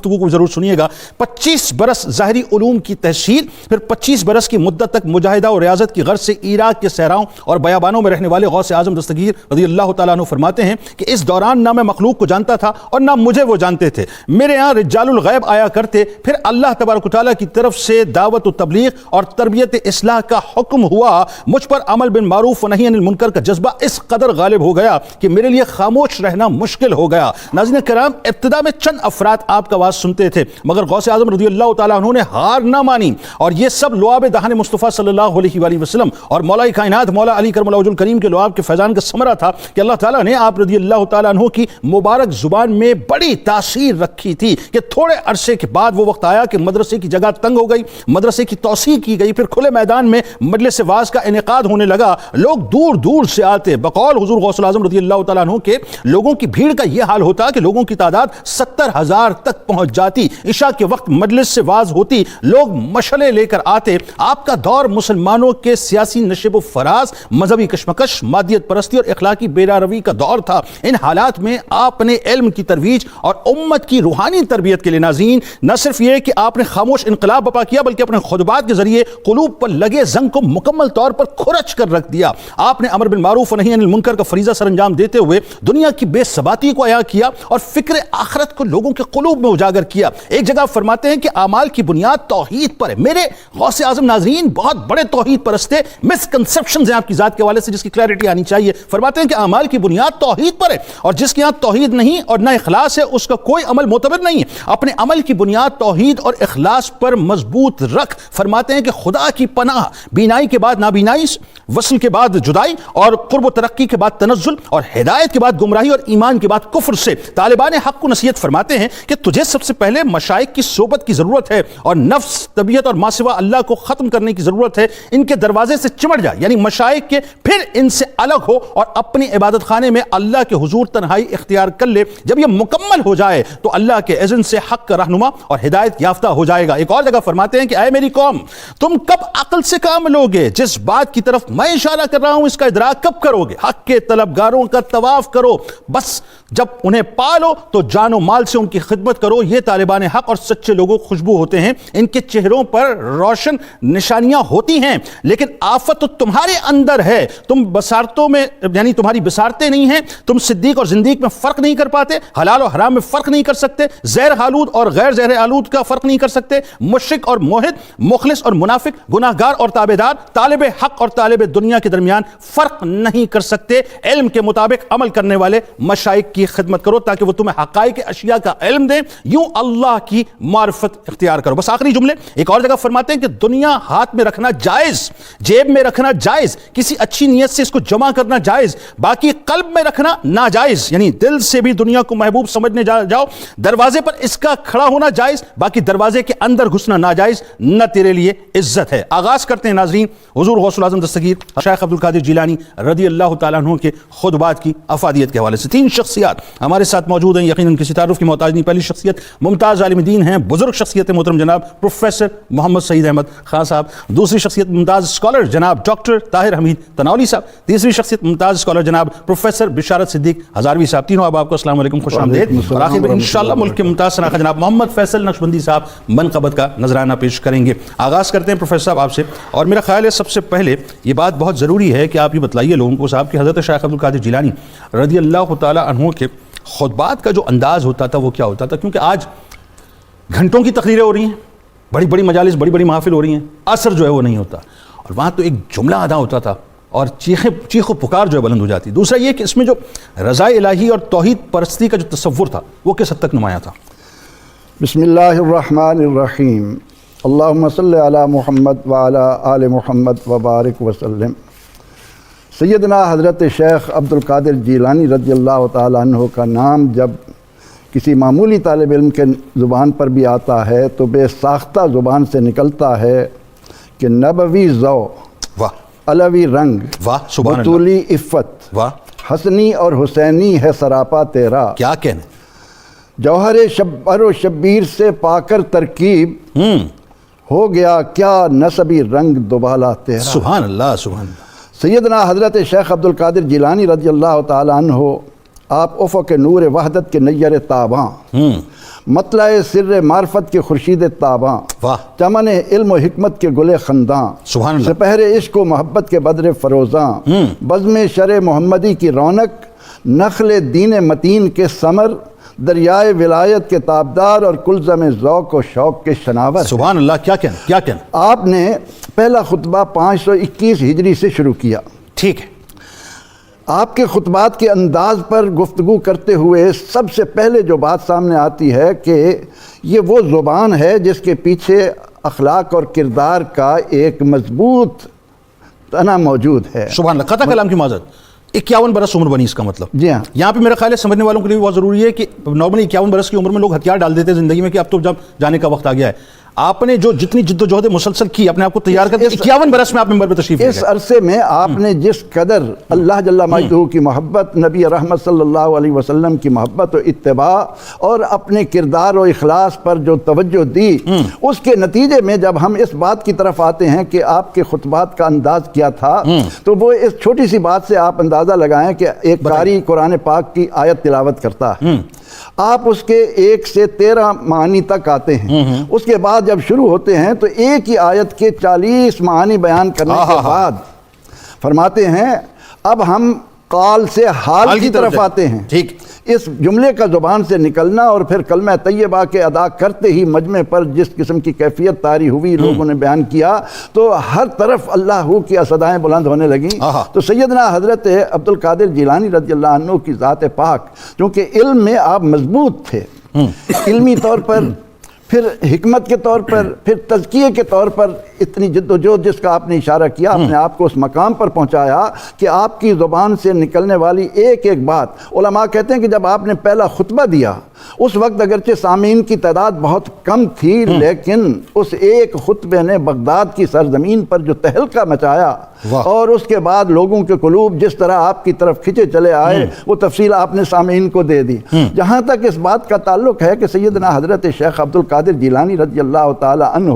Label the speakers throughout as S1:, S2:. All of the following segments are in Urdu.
S1: کو ضرور سنیے گا۔ 25 برس ظاہری علوم کی تحصیل، پھر 25 برس کی مدت تک مجاہدہ اور ریاضت کی غرض سے عراق کے صحراؤں اور بیابانوں میں رہنے والے غوث اعظم دستگیر رضی اللہ تعالیٰ عنہ فرماتے ہیں کہ اس دوران نہ میں مخلوق کو جانتا تھا اور نہ مجھے وہ جانتے تھے۔ میرے یہاں رجال الغیب آیا کرتے، پھر اللہ تبارک و تعالیٰ کی طرف سے دعوت و تبلیغ اور تربیت اصلاح کا حکم ہوا۔ مجھ پر عمل بالمعروف و نہی عن المنکر کا جذبہ اس قدر غالب ہو گیا کہ میرے لیے خاموش رہنا مشکل ہو گیا۔ ناظرین کرام، ابتدا میں چند افراد آپ کا آواز سنتے تھے، مگر غوث اعظم رضی اللہ تعالیٰ عنہ نے ہار نہ مانی، اور یہ سب لعاب دہان مصطفیٰ صلی اللہ علیہ وآلہ وسلم اور مولا کائنات مولا علی کرم اللہ وجہ الکریم کے لعاب کے فیضان کا ثمرہ تھا کہ اللہ تعالیٰ نے آپ رضی اللہ تعالیٰ عنہ کی مبارک زبان میں بڑی تاثیر رکھی تھی کہ تھوڑے عرصے کے بعد وہ وقت آیا کہ مدرسے کی جگہ تنگ ہو گئی، مدرسے کی توسیع کی گئی، پھر کھلے میدان میں مجلس واعظ کا انعقاد ہونے لگا، لوگ دور دور سے آتے۔ بقول حضور غوث اعظم رضی اللہ تعالیٰ عنہ کے لوگوں کی بھیڑ کا یہ حال ہوتا کہ لوگوں کی تعداد 70,000 تک پہنچ جاتی۔ عشاء کے وقت مجلس سے واعظ ہوتی، لوگ مشعلیں لے کر آتے۔ آپ کا دور مسلمانوں کے سیاسی نشیب و فراز، مذہبی کشمکش، مادیت پرستی اور اخلاقی بیراروی کا دور تھا۔ ان حالات میں آپ نے علم کی ترویج اور امت کی روحانی تربیت کے لیے ناظرین نہ صرف یہ کہ آپ نے خاموش انقلاب برپا کیا، بلکہ اپنے خطبات کے ذریعے قلوب پر لگے زنگ کو مکمل طور پر کھرچ کر رکھ دیا۔ آپ نے امر بالمعروف و نہی عن المنکر کا فریضہ سر انجام دیتے ہوئے دنیا کی بے ثباتی کو عیاں کیا اور فکر آخرت کو لوگوں کے قلوب میں اجاگر کیا۔ ایک جگہ فرماتے ہیں کہ اعمال کی بنیاد توحید پر ہے۔ میرے غوث اعظم ناظرین بہت بڑے توحید پرست تھے، مسکنسپشنز ہیں آپ کی ذات کے حوالے سے جس کی کلیئرٹی آنی چاہیے۔ فرماتے ہیں کہ اعمال کی بنیاد توحید پر ہے، اور جس کے یہاں توحید نہیں اور نہ اخلاص ہے اس کا کوئی عمل معتبر نہیں ہے۔ اپنے عمل کی بنیاد توحید اور اخلاص پر مضبوط رکھ۔ فرماتے ہیں کہ خدا کی پناہ، بینائی کے بعد نابینائی، وصل کے بعد جدائی، اور قرب و ترقی کے بعد تنزل، اور ہدایت کے بعد گمراہی، اور ایمان کے بعد کفر سے طالبان حق کو نصیحت فرماتے ہیں کہ تجھے سب سے پہلے مشائخ کی صحبت کی ضرورت ہے، اور نفس، طبیعت اور ما سوا اللہ کو ختم کرنے کی ضرورت ہے۔ ان کے دروازے سے چمٹ جا، یعنی مشائخ کے، پھر ان سے الگ ہو اور اپنی عبادت خانے میں اللہ کے حضور تنہائی اختیار کر لے۔ جب یہ مکمل ہو جائے تو اللہ کے اذن سے حق کا رہنما اور ہدایت یافتہ ہو جائے گا۔ ایک اور جگہ فرماتے ہیں کہ اے میری قوم، تم کب عقل سے کام لوگے؟ جس بات کی طرف میں اشارہ کر رہا ہوں اس کا ادراک کب کرو گے؟ حق کے طلبگاروں کا طواف کرو، بس جب انہیں پالو تو جان و مال سے ان کی خدمت کرو۔ یہ طالبان حق اور سچے لوگوں خوشبو ہوتے ہیں، ان کے چہروں پر روشن نشانیاں ہوتی ہیں، لیکن آفت تو تمہارے اندر ہے۔ تم بصارتوں میں، یعنی تمہاری بصارتیں نہیں ہیں، تم صدیق اور زندیق میں فرق نہیں کر پاتے، حلال اور حرام میں فرق نہیں کر سکتے، زہر آلود اور غیر زہر آلود کا فرق نہیں کر سکتے، مشرک اور موحد، مخلص اور منافق، گناہگار اور تابعدار، طالب حق اور طالب دنیا کے درمیان فرق نہیں کر سکتے۔ علم کے مطابق عمل کرنے والے مشائخ کی خدمت کرو تاکہ وہ تمہیں حقائق اشیاء کا علم دیں، یوں اللہ کی معرفت اختیار کرو۔ بس آخری جملے، ایک اور جگہ فرماتے ہیں کہ دنیا ہاتھ میں رکھنا جائز، جیب میں رکھنا جائز، کسی اچھی نیت سے اس کو جمع کرنا جائز، باقی قلب میں رکھنا ناجائز، یعنی دل سے بھی دنیا کو محبوب سمجھنے جاؤ، دروازے پر اس کا کھڑا ہونا جائز، باقی دروازے کے اندر گھسنا ناجائز، نہ تیرے لیے عزت ہے۔ آغاز کرتے ہیں ناظرین حضور غوث اعظم دستگیر شیخ عبد القادر جیلانی رضی اللہ تعالیٰ عنہ کے خطبات کی افادیت کے حوالے سے۔ 3 شخصیات ہمارے ساتھ موجود ہیں، یقیناً کسی تعارف کی محتاج نہیں۔ پہلی شخصیت ممتاز عالم دین ہیں، بزرگ شخصیت محترم جناب پروفیسر محمد سعید احمد خان صاحب۔ دوسری شخصیت ممتاز اسکالر جناب ڈاکٹر طاہر حمید تناولی صاحب۔ تیسری شخصیت ممتاز اسکالر جناب پروفیسر بشارت صدیق ہزاروی صاحب۔ تینوں آپ کو السلام علیکم، خوش آمدید۔ اور آخر میں انشاءاللہ ملک کے ممتاز شناخت جناب محمد فیصل نقشبندی صاحب منقبت کا نذرانہ پیش کریں گے۔ آغاز کرتے ہیں پروفیسر صاحب آپ سے، اور میرا خیال ہے سب سے پہلے یہ بات بہت ضروری ہے کہ آپ یہ بتلائیے لوگوں کو صاحب کہ حضرت شیخ عبد القادر جیلانی رضی اللہ تعالیٰ عنہ کے خطبات کا جو انداز ہوتا تھا وہ کیا ہوتا تھا؟ کیونکہ آج گھنٹوں کی تقریریں ہو رہی ہیں، بڑی بڑی مجالس، بڑی بڑی محافل ہو رہی ہیں، اثر جو ہے وہ نہیں ہوتا، اور وہاں تو ایک جملہ ادا ہوتا تھا اور چیخ و پکار جو ہے بلند ہو جاتی۔ دوسرا یہ کہ اس میں جو رضا الہی اور توحید پرستی کا جو تصور تھا وہ کس حد تک نمایاں تھا؟
S2: بسم اللہ الرحمن الرحیم، اللہم صلی علی محمد وعلی آل محمد وبارک وسلم۔ سیدنا حضرت شیخ عبد القادر جیلانی رضی اللہ تعالیٰ عنہ کا نام جب کسی معمولی طالب علم کے زبان پر بھی آتا ہے تو بے ساختہ زبان سے نکلتا ہے کہ نبوی ذوق، علوی رنگ، بطولی عفت، حسنی اور حسینی ہے سراپا تیرا،
S1: کیا کہنے،
S2: جوہر شبر و شبیر سے پا کر ترکیب، ہو گیا کیا نسبی رنگ دوبالا تیرا۔
S1: سبحان اللہ، سبحان اللہ۔
S2: سیدنا حضرت شیخ عبد القادر جیلانی رضی اللہ تعالیٰ عنہ آپ افق نور وحدت کے نیر تاباں، مطلع سر معرفت کے خورشید تاباں،
S1: واہ
S2: چمن علم و حکمت کے گل خنداں،
S1: سبحان اللہ،
S2: سپہر عشق و محبت کے بدر فروزاں، بزم شرع محمدی کی رونق، نخل دین متین کے ثمر، دریائے ولایت کے تابدار اور کلزم ذوق و شوق کے شناور۔
S1: سبحان اللہ، کیا کہنا کیا کہنا۔
S2: آپ نے پہلا خطبہ 521 ہجری سے شروع کیا۔
S1: ٹھیک ہے،
S2: آپ کے خطبات کے انداز پر گفتگو کرتے ہوئے سب سے پہلے جو بات سامنے آتی ہے کہ یہ وہ زبان ہے جس کے پیچھے اخلاق اور کردار کا ایک مضبوط تنا موجود ہے۔
S1: سبحان اللہ، قطع کلام کی معذرت، 51 برس عمر بنی، اس کا مطلب
S2: جی ہاں،
S1: یہاں پہ میرا خیال ہے سمجھنے والوں کے لیے بھی بہت ضروری ہے کہ نارملی 51 برس کی عمر میں لوگ ہتھیار ڈال دیتے ہیں زندگی میں کہ اب تو جب جانے کا وقت آ گیا ہے۔ آپ نے جو جتنی جد و جہد مسلسل کی اپنے آپ کو تیار کر 51 برس میں آپ ممبر پہ تشریف لے
S2: اس
S1: گئے۔
S2: عرصے میں آپ نے جس قدر اللہ جل مجدہ کی محبت، نبی رحمت صلی اللہ علیہ وسلم کی محبت و اتباع اور اپنے کردار و اخلاص پر جو توجہ دی، اس کے نتیجے میں جب ہم اس بات کی طرف آتے ہیں کہ آپ کے خطبات کا انداز کیا تھا، تو وہ اس چھوٹی سی بات سے آپ اندازہ لگائیں کہ ایک قاری قرآن پاک کی آیت تلاوت کرتا ہے، آپ اس کے 1 سے 13 معانی تک آتے ہیں، اس کے بعد جب شروع ہوتے ہیں تو ایک ہی آیت کے 40 معانی بیان کرنے کے بعد فرماتے ہیں اب ہم قال سے حال کی طرف آتے ہیں۔
S1: ٹھیک،
S2: اس جملے کا زبان سے نکلنا اور پھر کلمہ طیبہ کے ادا کرتے ہی مجمع پر جس قسم کی کیفیت طاری ہوئی، لوگوں نے بیان کیا تو ہر طرف اللہ کی صدائیں بلند ہونے لگیں۔ تو سیدنا حضرت عبد القادر جیلانی رضی اللہ عنہ کی ذات پاک، چونکہ علم میں آپ مضبوط تھے، علمی طور پر، پھر حکمت کے طور پر، پھر تزکیے کے طور پر، اتنی جد و جہد جس کا آپ نے اشارہ کیا، اپنے آپ کو اس مقام پر پہنچایا کہ آپ کی زبان سے نکلنے والی ایک ایک بات، علماء کہتے ہیں کہ جب آپ نے پہلا خطبہ دیا اس وقت اگرچہ سامعین کی تعداد بہت کم تھی، لیکن اس ایک خطبے نے بغداد کی سرزمین پر جو تہلکہ مچایا اور اس کے بعد لوگوں کے قلوب جس طرح آپ کی طرف کھنچے چلے آئے، وہ تفصیل آپ نے سامعین کو دے دی۔ جہاں تک اس بات کا تعلق ہے کہ سیدنا حضرت شیخ عبد القادر جیلانی رضی اللہ تعالی عنہ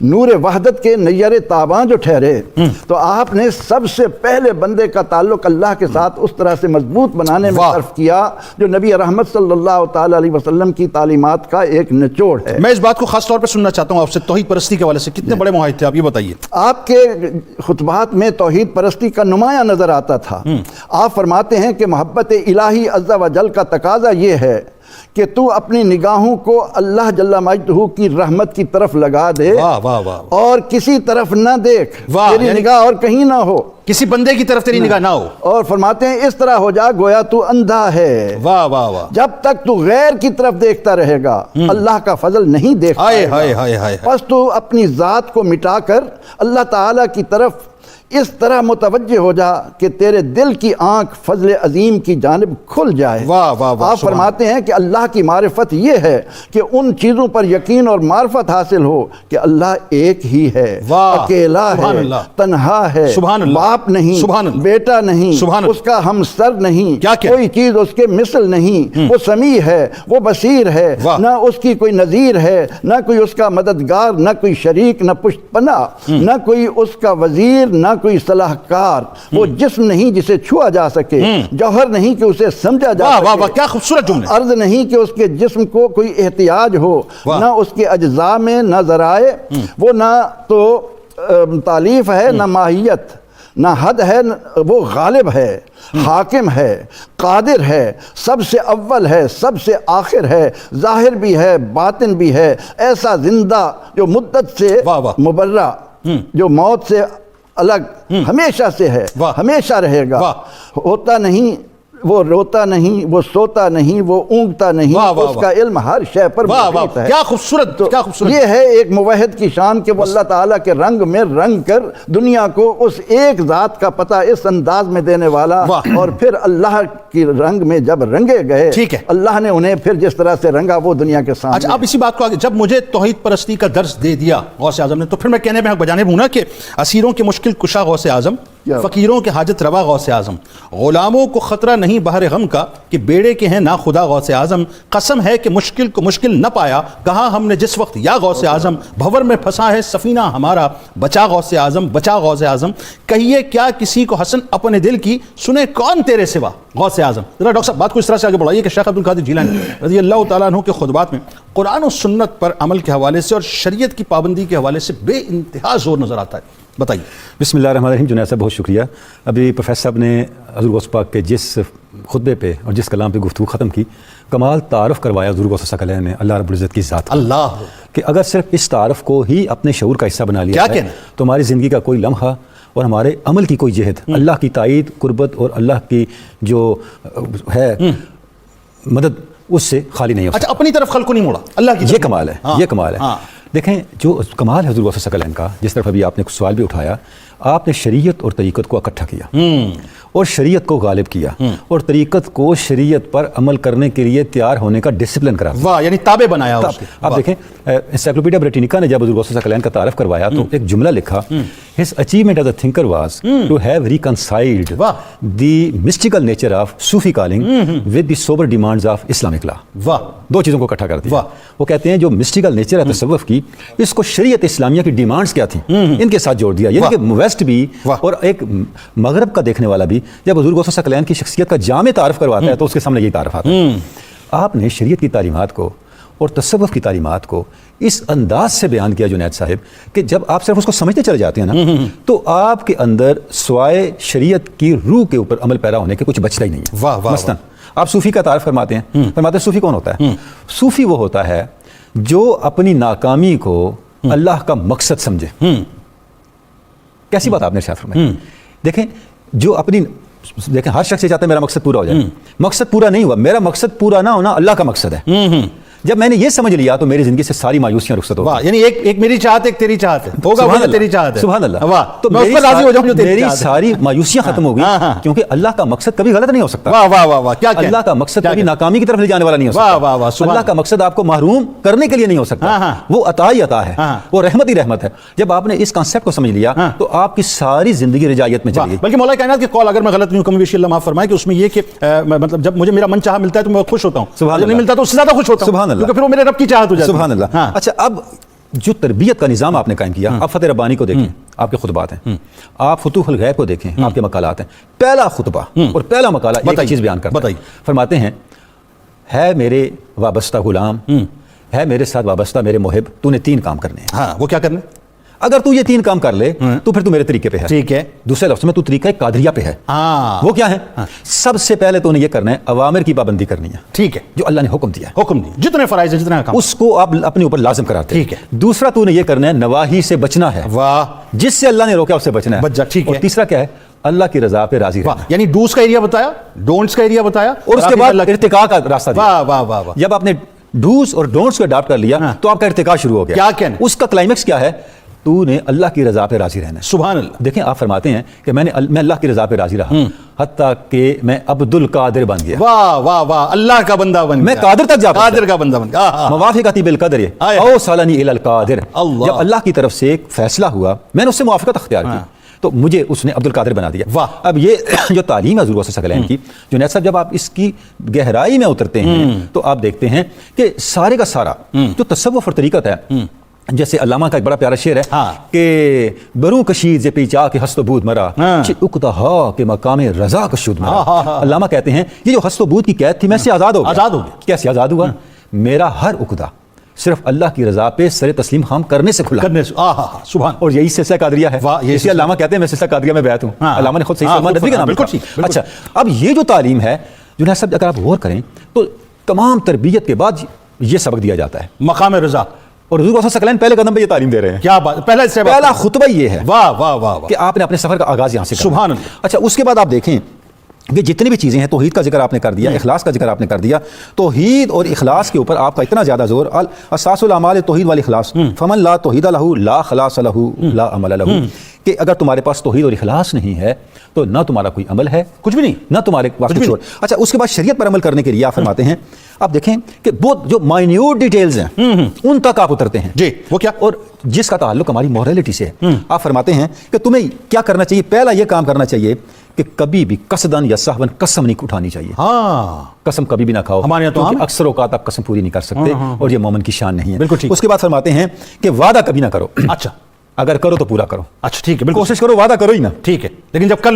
S2: نور وحدت کے نیر تاباں جو ٹھہرے، تو آپ نے سب سے پہلے بندے کا تعلق اللہ کے ساتھ اس طرح سے مضبوط بنانے میں صرف کیا جو نبی رحمت صلی اللہ تعالی علیہ وسلم کی تعلیمات کا ایک نچوڑ ہے۔
S1: میں اس بات کو خاص طور پر سننا چاہتا ہوں آپ سے، توحید پرستی کے حوالے سے کتنے بڑے معاہد تھے آپ یہ بتائیے۔
S2: آپ کے خطبات میں توحید پرستی کا نمایاں نظر آتا تھا۔ آپ فرماتے ہیں کہ محبت الہی عز و جل کا تقاضا یہ ہے کہ تو اپنی نگاہوں کو اللہ جل مجدہ کی رحمت کی طرف لگا دے اور کسی طرف نہ دیکھ، تیری نگاہ اور کہیں نہ ہو،
S1: کسی بندے کی طرف تیری نگاہ نہ ہو،
S2: اور فرماتے ہیں اس طرح ہو جا گویا تو اندھا ہے۔
S1: واہ واہ واہ،
S2: جب تک تو غیر کی طرف دیکھتا رہے گا اللہ کا فضل نہیں دیکھ پائے گا۔ بس تو اپنی ذات کو مٹا کر اللہ تعالیٰ کی طرف اس طرح متوجہ ہو جا کہ تیرے دل کی آنکھ فضل عظیم کی جانب کھل جائے۔ آپ فرماتے ہیں کہ اللہ کی معرفت یہ ہے کہ ان چیزوں پر یقین اور معرفت حاصل ہو کہ اللہ ایک ہی ہے، اکیلا ہے، تنہا ہے، باپ نہیں، بیٹا نہیں، اس کا ہمسر نہیں، کوئی چیز اس کے مثل نہیں، وہ سمیع ہے، وہ بصیر ہے، نہ اس کی کوئی نظیر ہے، نہ کوئی اس کا مددگار، نہ کوئی شریک، نہ پشت پناہ، نہ کوئی اس کا وزیر، نہ کوئی صلاح کار، وہ جسم نہیں جسے چھوا جا سکے، جوہر نہیں کہ اسے سمجھا جا سکے،
S1: کیا خوبصورت جملے،
S2: عرض نہیں کہ اس کے جسم کو کوئی احتیاج ہو، نہ اس کے اجزاء میں نہ ذرائع، وہ نہ تو تالیف ہے نہ ماہیت، نہ حد ہے، وہ غالب ہے، حاکم ہے، قادر ہے، سب سے اول ہے، سب سے آخر ہے، ظاہر بھی ہے، باطن بھی ہے، ایسا زندہ جو مدت سے مبرہ، جو موت سے الگ ہمیشہ سے ہے، ہمیشہ رہے گا، ہوتا نہیں، وہ روتا نہیں، وہ سوتا نہیں، وہ اونگتا نہیں، اس کا علم ہر شے پر محیط ہے۔
S1: کیا خوبصورت، کیا خوبصورت،
S2: یہ ہے ایک موحد کی شان کہ وہ اللہ تعالیٰ کے رنگ میں رنگ کر دنیا کو اس ایک ذات کا پتہ اس انداز میں دینے والا، اور پھر اللہ کی رنگ میں جب رنگے گئے، اللہ نے انہیں پھر جس طرح سے رنگا وہ دنیا کے سامنے۔
S1: اچھا، اب اسی بات کو آگے، جب مجھے توحید پرستی کا درس دے دیا غوث اعظم نے، تو پھر میں کہنے میں بجانے ہوں نا کہ اسیروں کے مشکل کشا غوث اعظم فقیروں کے حاجت روا غوث اعظم، غلاموں کو خطرہ نہیں بحر غم کا کہ بیڑے کے ہیں نا خدا غوث اعظم، قسم ہے کہ مشکل کو مشکل نہ پایا کہا ہم نے جس وقت یا غوث اعظم، بھور میں پھنسا ہے سفینہ ہمارا بچا غوث اعظم بچا غوث اعظم، کہیے کیا کسی کو حسن اپنے دل کی سنے کون تیرے سوا غوث اعظم۔ ذرا ڈاکٹر صاحب بات کو اس طرح سے آگے بڑھائیے کہ شیخ عبد القادر جیلانی رضی اللہ تعالیٰ عنہ کے خطبات میں قرآن و سنت پر عمل کے حوالے سے اور شریعت کی پابندی کے حوالے سے بے انتہا زور نظر آتا ہے، بتائیے۔
S3: بسم اللہ الرحمن الرحیم۔ جنید صاحب بہت شکریہ۔ ابھی پروفیسر صاحب نے حضور غوث پاک کے جس خطبے پہ اور جس کلام پہ گفتگو ختم کی، کمال تعارف کروایا حضور غوث ثقلین نے اللہ رب العزت کی ذات کا،
S1: اللہ
S3: کہ اگر صرف اس تعارف کو ہی اپنے شعور کا حصہ بنا لیا
S1: کیا کہنا
S3: تو ہماری زندگی کا کوئی لمحہ اور ہمارے عمل کی کوئی جہد اللہ کی تائید قربت اور اللہ کی جو ہے مدد اس سے خالی نہیں ہو سکتا۔
S1: اچھا، اپنی طرف خلق کو نہیں موڑا، اللہ کی
S3: یہ کمال ہے، یہ کمال ہے۔ دیکھیں جو کمال ہے حضور غوث ثقلین کا، جس طرف ابھی آپ نے کچھ سوال بھی اٹھایا، آپ نے شریعت اور طریقت کو اکٹھا کیا اور شریعت کو غالب کیا اور طریقت کو شریعت پر عمل کرنے کے لیے تیار ہونے کا ڈسپلن کرا،
S1: واہ، یعنی تابع بنایا اس کے۔
S3: آپ دیکھیں انسائکلوپیڈیا بریٹینیکا نے جب حضور غوث ثقلین کا تعارف کروایا تو ایک جملہ لکھا، his achievement as a thinker was to have reconciled the mystical nature of Sufi calling with the sober demands of Islamic law۔
S1: واہ،
S3: دو چیزوں کو اکٹھا کر دیا۔ وہ کہتے ہیں جو مسٹیکل نیچر ہے تصوف کی، اس کو شریعت اسلامیہ کی ڈیمانڈز کیا تھیں ان کے ساتھ جوڑ دیا، یعنی کہ ویسٹ بھی اور ایک مغرب کا دیکھنے والا بھی جب حضور غوث ثقلین کی شخصیت کا جامع تعارف کرواتا ہے تو اس کے سامنے یہی تعارف آتا ہے۔ آپ نے شریعت کی تعلیمات کو اور تصوف کی تعلیمات کو اس انداز سے بیان کیا جنید صاحب کہ جب آپ صرف اس کو سمجھتے چلے جاتے ہیں نا تو آپ کے اندر سوائے شریعت کی روح کے اوپر عمل پیرا ہونے کے کچھ بچتا ہی نہیں ہے۔ مثلاً آپ صوفی کا تعارف فرماتے ہیں، فرماتے ہیں صوفی کون ہوتا ہے؟ صوفی وہ ہوتا ہے جو اپنی ناکامی کو اللہ کا مقصد سمجھے۔ کیسی بات آپ نے ارشاد فرمائی؟ دیکھیں جو دیکھیں ہر شخص یہ چاہتا ہے میرا مقصد پورا ہو جائے، مقصد پورا نہیں ہوا، میرا مقصد پورا نہ ہونا اللہ کا مقصد ہے۔ جب میں نے یہ سمجھ لیا تو میری زندگی سے ساری مایوسیاں رخصت ہو گئی۔
S1: یعنی ایک میری چاہت ایک تیری چاہت ہے، ہوگا وہ تیری چاہت ہے۔
S3: سبحان اللہ۔
S1: واہ،
S3: تو
S1: میں اس پر راضی ہو جاؤں جو تیری
S3: میری
S1: چاہت ہے۔
S3: ساری مایوسیاں ختم ہو گئی کیونکہ اللہ کا مقصد کبھی غلط نہیں ہو سکتا۔
S1: واہ واہ واہ واہ، کیا
S3: اللہ کا مقصد کبھی ناکامی کی طرف لے جانے والا نہیں ہو
S1: واہ
S3: سکتا۔
S1: واہ واہ، سبحان
S3: اللہ کا مقصد آپ کو محروم کرنے کے لیے نہیں ہو سکتا، وہ عطا ہی عطا ہے، وہ رحمت ہی رحمت ہے۔ جب آپ نے اس کانسیپٹ کو سمجھ لیا تو آپ کی ساری زندگی رجائیت میں چلی گئی۔
S1: بلکہ مولا کائنات کی قول اگر میں غلط نہیں ہوں کم بیشی اللہ معاف فرمائے کہ اس میں یہ کہ مطلب جب مجھے میرا من چاہا ملتا ہے تو میں خوش ہوتا ہوں، جب نہیں ملتا تو اس سے زیادہ خوش ہوتا ہوں،
S3: سبحان اللہ،
S1: کیونکہ پھر وہ میرے رب کی چاہت ہو جاتی ہے۔
S3: سبحان اللہ۔ اچھا اب جو تربیت کا نظام آپ نے قائم کیا، آپ فتح ربانی کو دیکھیں، آپ کے خطبات ہیں، آپ فتوح الغیب کو دیکھیں، آپ کے مقالات ہیں، پہلا خطبہ اور پہلا مقالہ ایک چیز بیان کرتا ہے، فرماتے ہیں ہے میرے وابستہ غلام، ہے میرے ساتھ وابستہ میرے محب، تو نے 3 کام کرنے ہیں۔
S1: ہاں، وہ کیا کرنے؟
S3: اگر تو یہ 3 کام کر لے تو پھر تو میرے طریقے پہ ہے۔
S1: ٹھیک ہے۔
S3: دوسرے لفظ میں تو طریقہ قادریہ پہ ہے۔ وہ کیا ہے؟ سب سے پہلے تو نے یہ کرنا ہے اوامر کی پابندی کرنی ہے،
S1: ٹھیک ہے،
S3: جو اللہ نے حکم دیا ہے،
S1: حکم دیا جتنے فرائض ہیں جتنے کام
S3: اس کو آپ اپنے اوپر لازم کراتے ہیں۔
S1: ٹھیک ہے۔
S3: دوسرا تو نے یہ کرنا ہے نواہی سے بچنا ہے،
S1: واہ،
S3: جس سے اللہ نے روکا اس سے بچنا ہے،
S1: بچ جا، ٹھیک ہے۔
S3: اور تیسرا کیا ہے؟ اللہ کی رضا پہ راضی رہنا،
S1: یعنی ڈوز کا ایریا بتایا، ڈونٹس کا ایریا بتایا،
S3: اور اس کے بعد ارتقاء کا راستہ دیا۔
S1: واہ واہ واہ واہ،
S3: جب آپ نے ڈوز اور ڈونٹس کو اڈاپٹ کر لیا تو آپ کا ارتقاء شروع ہو گیا۔
S1: کیا کہنا؟
S3: اس کا کلائمیکس کیا ہے؟ تو نے اللہ کی رضا پہ راضی رہنا ہے۔
S1: سبحان اللہ۔
S3: دیکھیں آپ فرماتے ہیں کہ میں اللہ کی رضا پہ راضی رہا حتیٰ کہ میں عبد القادر بن گیا۔
S1: واہ واہ واہ، اللہ کا بندہ بن گیا،
S3: میں قادر تک جا پہنچا،
S1: قادر کا بندہ بن گیا۔
S3: موافقتی بالقدر او صالنی الی القادر، جب اللہ کی طرف سے ایک فیصلہ ہوا میں نے اس سے موافقت اختیار کی تو مجھے اس نے عبد القادر بنا دیا۔
S1: واہ،
S3: اب یہ جو تعلیم ہے حضور غوث ثقلین کی، جنید صاحب جب آپ اس کی گہرائی میں اترتے ہیں تو آپ دیکھتے ہیں کہ سارے کا سارا جو تصوف اور طریقت ہے، جیسے علامہ کا ایک بڑا پیارا شعر ہے کہ بروں کشید ز پیچا کے ہست و بود مرا چھ اقتہا کے مقام رضا کشود مرا۔ علامہ کہتے ہیں یہ جو ہست و بود کی قید تھی میں سے آزاد ہو گیا۔ کیسے آزاد ہوا؟ میرا ہر عقدہ صرف اللہ کی رضا پہ سر تسلیم خام کرنے سے کھلا،
S1: سبحان،
S3: اور یہی سلسلہ قادریہ ہے۔ اسی علامہ کہتے ہیں میں سلسلہ قادریہ میں بیعت ہوں، علامہ نے خود صحیح سلمان ندوی کا نام لکھا۔ اچھا اب یہ جو تعلیم ہے جنید صاحب اگر آپ غور کریں تو تمام تربیت کے بعد یہ سبق دیا جاتا ہے،
S1: مقام رضا،
S3: اور حضور غوث ثقلین پہلے قدم پہ یہ تعلیم دے رہے ہیں۔
S1: کیا بات،
S3: پہلا خطبہ یہ ہے
S1: واہ واہ واہ
S3: کہ آپ نے اپنے سفر کا آغاز یہاں سے کرنا۔
S1: سبحان اللہ۔
S3: اچھا اس کے بعد آپ دیکھیں کہ جتنی بھی چیزیں ہیں، توحید کا ذکر آپ نے کر دیا، اخلاص کا ذکر آپ نے کر دیا، توحید اور اخلاص کے اوپر آپ کا اتنا زیادہ زور، اساس الاعمال توحید والاخلاص، فمن لا توحید لہ لا خلاص لہ لا عمل لہ، کہ اگر تمہارے پاس توحید اور اخلاص نہیں ہے تو نہ تمہارا کوئی عمل ہے،
S1: کچھ بھی نہیں،
S3: نہ تمہارے پاس کچھ اور۔ اچھا، اس کے بعد شریعت پر عمل کرنے کے لیے آپ فرماتے ہیں، آپ دیکھیں کہ بہت جو مائنیوٹ ڈیٹیلز ہیں ان تک آپ اترتے ہیں،
S1: جی وہ کیا؟
S3: اور جس کا تعلق ہماری مورالٹی سے ہے۔ آپ فرماتے ہیں کہ تمہیں کیا کرنا چاہیے، پہلا یہ کام کرنا چاہیے کہ کبھی بھی قصدن یا سہون قسم نہیں اٹھانی چاہیے۔
S1: ہاں،
S3: قسم کبھی بھی نہ کھاؤ،
S1: ہمارے یہاں تو
S3: کیونکہ اکثر اوقات آپ قسم پوری نہیں کر سکتے اور یہ مومن کی شان نہیں ہے۔
S1: بالکل ٹھیک۔
S3: اس کے بعد فرماتے ہیں کہ وعدہ کبھی نہ کرو،
S1: اچھا
S3: اگر کرو تو پورا کرو،
S1: اچھا ٹھیک ہے، بالکل
S3: کوشش کرو، وعدہ کرو ہی نا،
S1: ٹھیک ہے، لیکن جب کر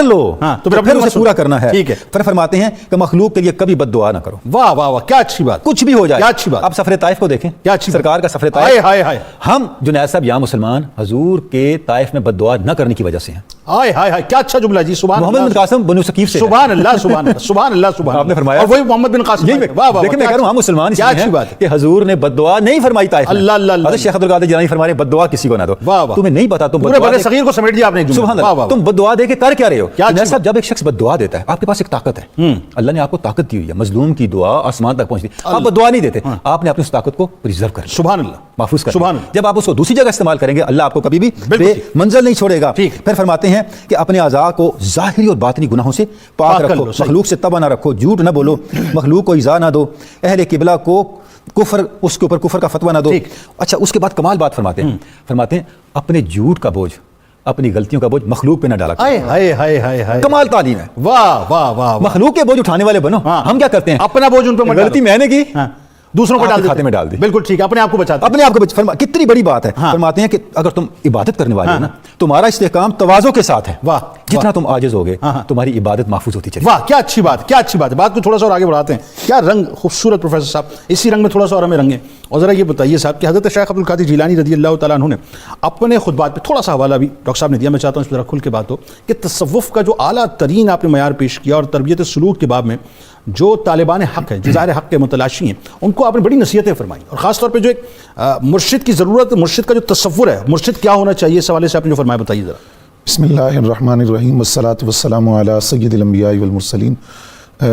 S1: لو
S3: ہاں
S1: تو
S3: پھر
S1: اپنے
S3: اسے پورا کرنا ہے۔
S1: ٹھیک ہے۔
S3: پھر فرماتے ہیں کہ مخلوق کے لیے کبھی بد دعا نہ کرو،
S1: واہ واہ واہ، کیا اچھی بات،
S3: کچھ بھی ہو جائے،
S1: کیا اچھی بات،
S3: آپ سفر طائف کو دیکھیں،
S1: کیا اچھی بات،
S3: سرکار کا سفر
S1: ہائے
S3: طائف،
S1: ہائے ہائے،
S3: ہم جنید صاحب یا مسلمان حضور کے طائف میں بد دعا نہ کرنے کی وجہ سے ہیں۔
S1: ہائے ہائے ہائے، کیا اچھا جملہ جی، سبحان
S3: محمد بن
S1: اللہ،
S3: قاسم بنو ثقیف سے ہے۔
S1: سبحان اللہ سبحان اللہ سبحان اللہ سبحان
S3: آپ نے فرمایا،
S1: اور وہی محمد بن قاسم،
S3: یہی
S1: واہ واہ،
S3: دیکھیں میں کہہ رہا ہوں ہم مسلمان
S1: کیا اچھی بات ہے
S3: کہ حضور نے بد دعا نہیں فرمائی طائف میں۔
S1: اللہ اللہ اللہ،
S3: حضرت شیخ عبد القادر جیلانی فرما رہے ہیں بد دعا کسی کو نہ دو،
S1: واہ واہ،
S3: تمہیں نہیں پتا تم
S1: پورے بڑے صغیر کو سمیٹ دیا آپ نے ایک جملے میں،
S3: سبحان
S1: واہ
S3: اللہ،
S1: واہ،
S3: تم بد دعا دے کے کر کیا رہے ہو؟
S1: کیا
S3: جنید صاحب جب ایک شخص بد دعا دیتا ہے آپ کے پاس ایک طاقت ہے، اللہ نے آپ کو طاقت دی ہوئی ہے، مظلوم کی دعا آسمان تک پہنچتی، آپ بد دعا نہیں دیتے، آپ نے اپنی اس طاقت کو پریزرو کر لیا،
S1: سبحان اللہ،
S3: محفوظ کر
S1: سبحان
S3: لیا۔
S1: اللہ،
S3: جب آپ اس کو دوسری جگہ استعمال کریں گے اللہ آپ کو کبھی بھی
S1: بالکل
S3: بے
S1: ٹھیک،
S3: منزل نہیں چھوڑے گا۔
S1: ٹھیک۔
S3: پھر فرماتے ہیں کہ اپنے اعضاء کو ظاہری اور باطنی گناہوں سے پاک
S1: کر
S3: رکھو،
S1: لو، صحیح۔
S3: مخلوق سے تباہ نہ رکھو، جھوٹ نہ بولو، مخلوق کو ایذا نہ دو، اہل قبلہ کو کفر، اس کے اوپر کفر کا فتویٰ نہ دو۔
S1: ٹھیک۔
S3: اچھا، اس کے بعد کمال بات فرماتے ہیں اپنے جھوٹ کا بوجھ، اپنی غلطیوں کا بوجھ مخلوق پہ نہ ڈالا کرو۔
S1: ہائے ہائے ہائے ہائے ہائے،
S3: کمال تعلیم ہے،
S1: واہ واہ واہ،
S3: مخلوق کے بوجھ اٹھانے والے بنو۔
S1: ہاں۔
S3: ہم کیا کرتے ہیں،
S1: اپنا بوجھ ان پہ مت
S3: غلطی میں نے کی،
S1: ہاں، دوسروں کو
S3: آپ
S1: ڈال
S3: کے
S1: دیتے،
S3: کھاتے میں ڈال دی،
S1: بالکل ٹھیک، اپنے آپ کو بچاتے،
S3: اپنے آپ کو کتنی بڑی بات ہے۔
S1: ہاں۔
S3: فرماتے ہیں کہ اگر تم عبادت کرنے والے ہو نا، تمہارا استحکام تواضع کے ساتھ ہے،
S1: واہ،
S3: جتنا تم عاجز ہوگے
S1: ہاں۔
S3: تمہاری عبادت محفوظ ہوتی چلی۔
S1: واہ، کیا اچھی بات، کیا اچھی بات ہے، بات کو تھوڑا سا اور آگے بڑھاتے ہیں، کیا رنگ خوبصورت پروفیسر صاحب، اسی رنگ میں تھوڑا سا اور ہمیں رنگیں، اور ذرا یہ بتائیے صاحب کہ حضرت شیخ عبد القادر جیلانی رضی اللہ تعالیٰ عنہ نے اپنے خطبات پہ تھوڑا سا حوالہ بھی ڈاکٹر صاحب نے دیا، میں چاہتا ہوں اس پہ ذرا کھل کے بات ہو کہ تصوف کا جو اعلیٰ ترین آپ نے معیار پیش کیا اور تربیت سلوک کے باب میں جو طالبان حق ہیں، جزائر حق کے متلاشی ہیں، ان کو آپ نے بڑی نصیحتیں فرمائی، اور خاص طور پہ جو ایک مرشد کی ضرورت، مرشد کا جو تصور ہے، مرشد کیا ہونا چاہیے، اس حوالے سے آپ نے جو فرمایا بتائیے ذرا۔
S4: بسم اللہ الرحمن الرحیم، والصلاة والسلام علی سید الانبیاء والمرسلین۔